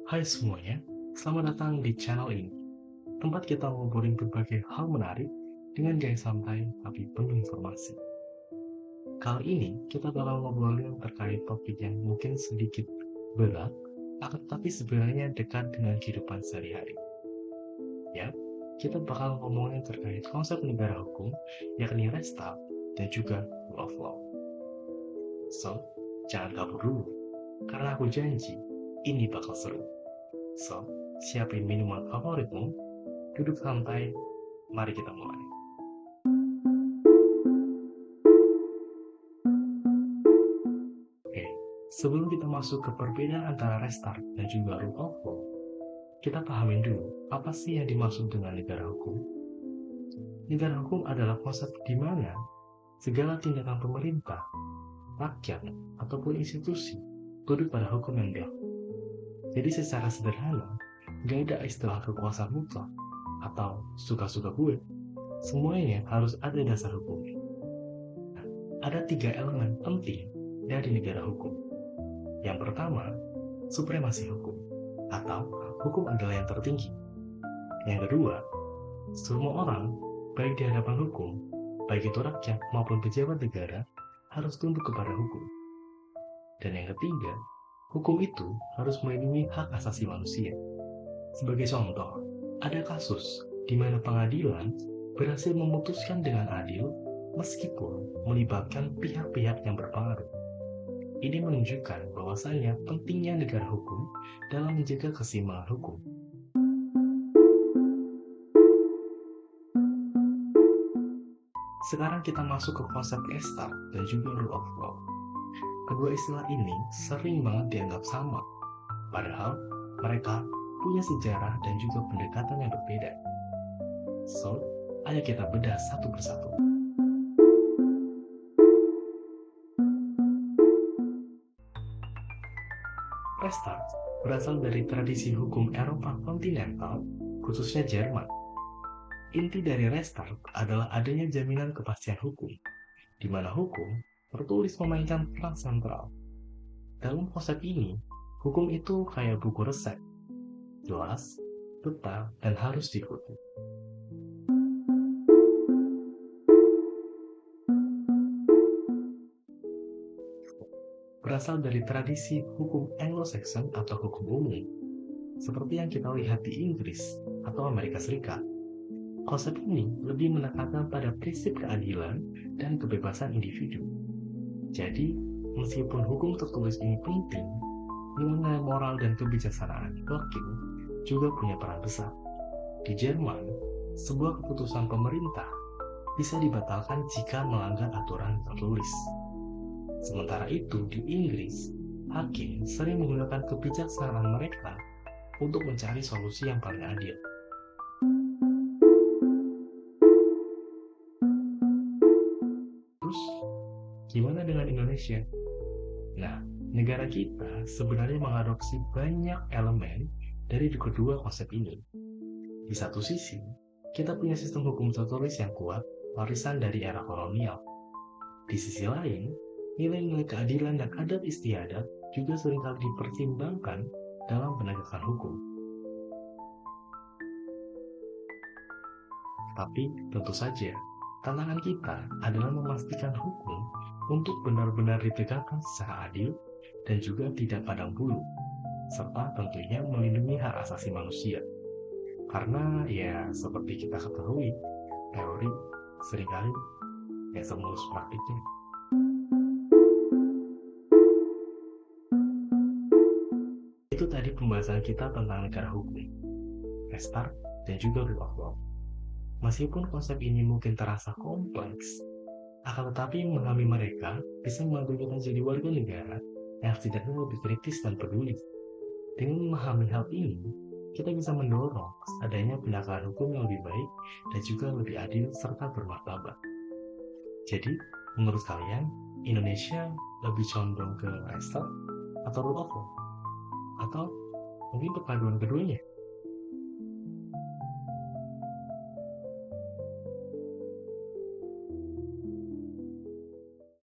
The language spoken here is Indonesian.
Hai semuanya, selamat datang di channel ini, tempat kita ngobrolin berbagai hal menarik dengan gaya santai tapi penuh informasi. Kali ini kita bakal ngobrolin terkait topik yang mungkin sedikit berat, akan tetapi sebenarnya dekat dengan kehidupan sehari-hari. Ya, kita bakal ngomongin terkait konsep negara hukum, yakni Restart dan juga Rule of Law. So, jangan kabur dulu, karena aku janji ini bakal seru. So, siapin minuman favoritmu, duduk santai, mari kita mulai. Oke, sebelum kita masuk ke perbedaan antara Restart dan juga Rule of Law, kita pahamin dulu apa sih yang dimaksud dengan negara hukum. Negara hukum adalah konsep di mana segala tindakan pemerintah, rakyat, ataupun institusi tunduk pada hukum yang berlaku. Jadi secara sederhana, gak ada istilah kekuasaan mutlak atau suka-suka gue. Semuanya harus ada dasar hukumnya. Ada 3 elemen penting dari negara hukum. Yang pertama, supremasi hukum, atau hukum adalah yang tertinggi. Yang kedua, semua orang, baik di hadapan hukum, baik itu rakyat maupun pejabat negara, harus tunduk kepada hukum. Dan yang ketiga, hukum itu harus melindungi hak asasi manusia. Sebagai contoh, ada kasus di mana pengadilan berhasil memutuskan dengan adil meskipun melibatkan pihak-pihak yang berpengaruh. Ini menunjukkan bahwasanya pentingnya negara hukum dalam menjaga keseimbangan hukum. Sekarang kita masuk ke konsep Restart dan juga Rule of Law. Kedua istilah ini sering banget dianggap sama, padahal mereka punya sejarah dan juga pendekatan yang berbeda. So, ayo kita bedah satu persatu. Restart berasal dari tradisi hukum Eropa kontinental, khususnya Jerman. Inti dari Restart adalah adanya jaminan kepastian hukum, di mana hukum tertulis memainkan peran sentral. Dalam konsep ini, hukum itu kayak buku resep, jelas, detail, dan harus diikuti. Berasal dari tradisi hukum Anglo-Saxon atau hukum umum, seperti yang kita lihat di Inggris atau Amerika Serikat. Konsep ini lebih menekankan pada prinsip keadilan dan kebebasan individu. Jadi, meskipun hukum tertulis ini penting, nilai moral dan kebijaksanaan hakim juga punya peran besar. Di Jerman, sebuah keputusan pemerintah bisa dibatalkan jika melanggar aturan tertulis. Sementara itu, di Inggris, hakim sering menggunakan kebijaksanaan mereka untuk mencari solusi yang paling adil. Terus, gimana dengan Indonesia? Nah, negara kita sebenarnya mengadopsi banyak elemen dari kedua konsep ini. Di satu sisi, kita punya sistem hukum tertulis yang kuat, warisan dari era kolonial. Di sisi lain, nilai-nilai keadilan dan adat istiadat juga seringkali dipertimbangkan dalam penegakan hukum. Tapi tentu saja, tantangan kita adalah memastikan hukum untuk benar-benar ditegakkan secara adil dan juga tidak pandang bulu, serta tentunya melindungi hak asasi manusia. Karena ya seperti kita ketahui, teori seringkali tidak semulus praktiknya. Itu tadi pembahasan kita tentang negara hukum, Restart, dan juga Rule of Law. Meskipun konsep ini mungkin terasa kompleks, akan tetapi memahami mereka bisa membantu kita jadi warga negara yang setidaknya lebih kritis dan peduli. Dengan memahami hal ini, kita bisa mendorong adanya penegakan hukum yang lebih baik dan juga lebih adil serta bermartabat. Jadi, menurut kalian, Indonesia lebih condong ke Restart atau Rule of Law? Atau mungkin perpaduan keduanya?